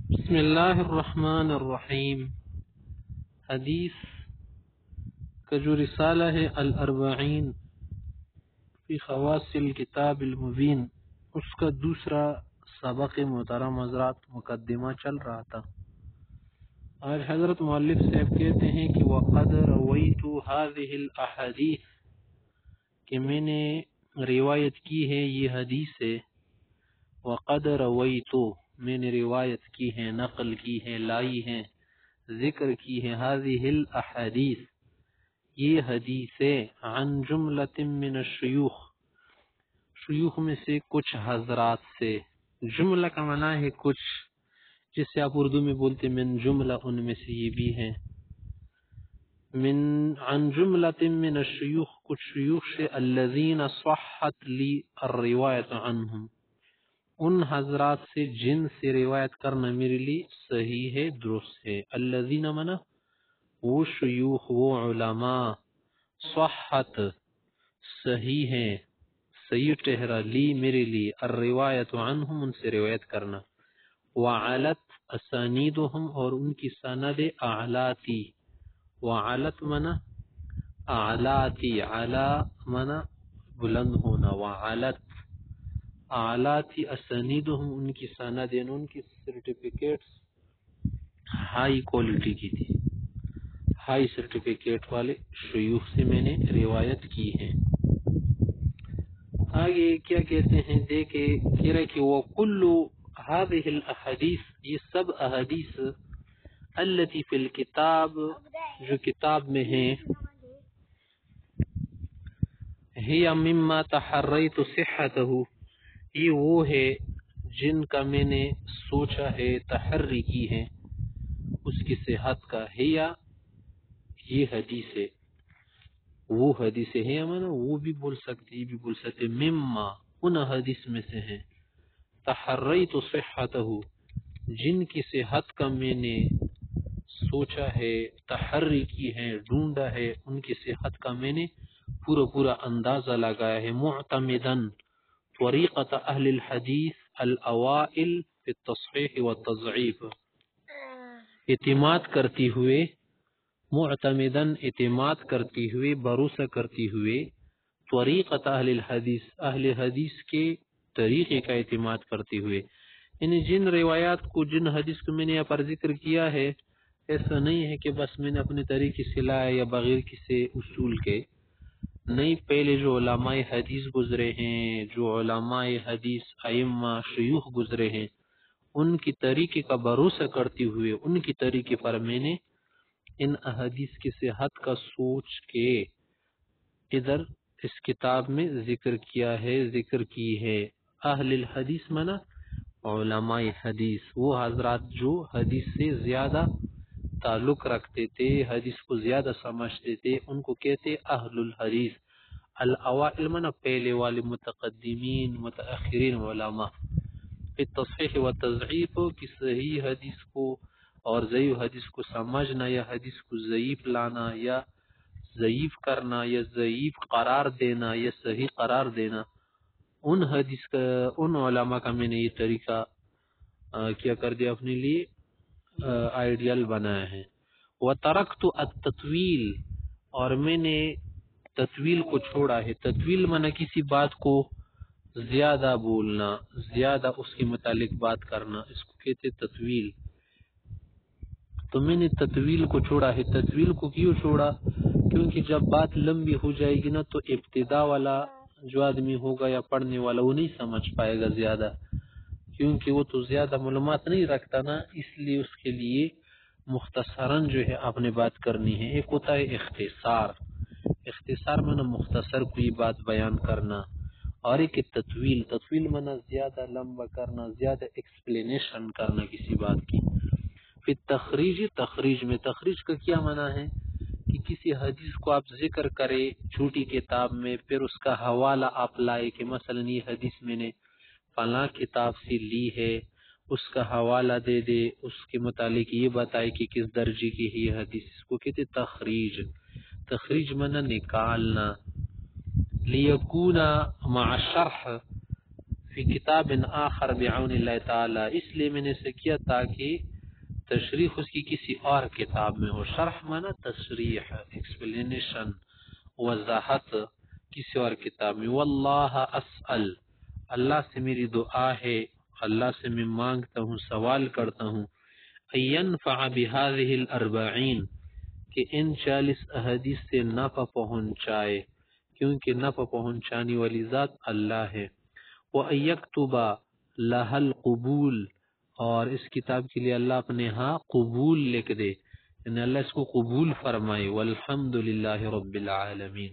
بسم اللہ الرحمن الرحیم۔ حدیث کا جو رسالہ ہے الاربعین فی خواص الکتاب المبین، اس کا دوسرا سبق محترم حضرات مقدمہ چل رہا تھا۔ آج حضرت مؤلف صاحب کہتے ہیں کہ وقد رویت هذه الاحادیث، کہ میں نے روایت کی ہے یہ حدیث ہے۔ وقد رویت، میں نے روایت کی ہے، نقل کی ہے، لائی ہے، ذکر کی ہے هذه الاحادیث، یہ حدیثیں عن جملۃ من الشیوخ، شیوخ میں سے کچھ حضرات سے۔ جملہ کا معنی ہے کچھ، جسے آپ اردو میں بولتے من جملہ، ان میں سے یہ بھی ہیں۔ عن جملۃ من الشیوخ، کچھ شیوخ سے، الذین صحت لی الروایت عنہم، ان حضرات سے جن سے روایت کرنا میرے لیے صحیح ہے، درست ہے۔ الذین منا وہ شیوخ، وہ علماء، صحت صحیح ہے، صحیح ٹھہرا، لی میرے لیے، الروایت عنہم ان سے روایت کرنا، وعلت اسانیدہم اور ان کی سند اعلاتی، وعلت منا اعلاتی، علا منا بلند ہونا، وعلت اعلاتی اسانیدہم ان کی سند، یعنی ان کی سرٹیفکیٹس ہائی کوالٹی کی تھی، ہائی سرٹیفکیٹ والے شیوخ سے میں نے روایت کی ہے۔ آگے کیا کہتے ہیں دیکھیں، کہہ رہے کہ وَكُلُّ هذه الاحادیث، یہ سب احادیث، التي فی الکتاب جو کتاب میں ہیں، ہی مما تحریت صحتہ، یہ وہ ہے جن کا میں نے سوچا ہے، تحری کی ہے اس کی صحت کا، ہے یا یہ حدیث ہے، وہ حدیث ہے، مانا وہ بھی بول سکتے، یہ بھی بول سکتے، مما ان حدیث میں سے ہیں، تحریت صحتہ جن کی صحت کا میں نے سوچا ہے، تحری کی ہے، ڈھونڈا ہے، ان کی صحت کا میں نے پورا اندازہ لگایا ہے، معتمدن طریقۃ اہل الحدیث الاوائل فی التصحیح والتضعیف، اعتماد کرتی ہوئے، معتمدن اعتماد کرتی ہوئے، بھروسہ کرتی ہوئے، طریقۃ اہل الحدیث اہل حدیث کے طریقے کا اعتماد کرتے ہوئے، یعنی جن روایات کو، جن حدیث کو میں نے یہاں پر ذکر کیا ہے، ایسا نہیں ہے کہ بس میں نے اپنے طریقے سے لایا یا بغیر کسی اصول کے، نہیں، پہلے جو علماء حدیث گزرے ہیں، جو علماء حدیث ائمہ شیوخ گزرے ہیں، ان کی طریقے کا بھروسہ کرتے ہوئے، ان کی طریقے پر میں نے ان احادیث کی صحت کا سوچ کے ادھر اس کتاب میں ذکر کیا ہے، ذکر کی ہے۔ اہل الحدیث منا علماء حدیث، وہ حضرات جو حدیث سے زیادہ تعلق رکھتے تھے، حدیث کو زیادہ سمجھتے تھے، ان کو کہتے اہل الحدیث۔ الاوائل منا پہلے والے، متقدمین متاخرین علماء، فی التصحیح والتضعیف کی صحیح حدیث کو اور ضعیف حدیث کو سمجھنا، یا حدیث کو ضعیف لانا، یا ضعیف کرنا، یا ضعیف قرار دینا، یا صحیح قرار دینا، ان حدیث کا، ان علماء کا میں نے یہ طریقہ کیا کر دیا، اپنے لیے آئیڈیل بنایا ہے۔ وَتَرَكْتُ التَّطْوِيل، اور میں نے تطویل کو چھوڑا ہے۔ تطویل مانا کسی بات کو زیادہ بولنا، زیادہ اس کے متعلق بات کرنا، اس کو کہتے تطویل۔ تو میں نے تطویل کو چھوڑا ہے۔ تطویل کو کیوں چھوڑا؟ کیونکہ جب بات لمبی ہو جائے گی نا، تو ابتدا والا جو آدمی ہوگا یا پڑھنے والا، وہ نہیں سمجھ پائے گا زیادہ، کیونکہ وہ تو زیادہ معلومات نہیں رکھتا نا، اس لیے اس کے لیے مختصراً جو ہے آپ نے بات کرنی ہے۔ ایک ہوتا ہے اختصار، اختصار مانا مختصر کوئی بات بیان کرنا، اور ایک تطویل، تطویل مانا زیادہ لمبا کرنا، زیادہ ایکسپلینیشن کرنا کسی بات کی۔ پھر تخریج، تخریج میں، تخریج کا کیا معنی ہے کہ کسی حدیث کو آپ ذکر کرے چھوٹی کتاب میں، پھر اس کا حوالہ آپ لائے کہ مثلا یہ حدیث میں نے فلاں کتاب سے لی ہے، اس کا حوالہ دے دے، اس کے متعلق یہ بتائے کہ کس درجے کی ہے یہ حدیث، اس کو کہتے تخریج۔ تخریج معنی نکالنا۔ لیکون مع شرح فی کتاب آخر بعون اللہ تعالی، اس لیے میں نے اسے کیا تاکہ تشریح اس کی کسی اور کتاب میں ہو. شرح مانا تصریح، ایکسپلینیشن، وضاحت کسی اور کتاب میں. واللہ اسأل، اللہ سے میری دعا ہے، اللہ سے میں مانگتا ہوں، سوال کرتا ہوں، اینفع بہذہ الاربعین، کہ ان 40 احادیث سے نفع پہنچائے، کیونکہ نفع پہنچانے والی ذات اللہ ہے. وَأَيَكْتُبَ لَهَا الْقُبُولِ، اور اس کتاب کے لیے اللہ اپنے ہاں قبول لکھ دے، یعنی اللہ اس کو قبول فرمائے. والحمد للہ رب العالمین،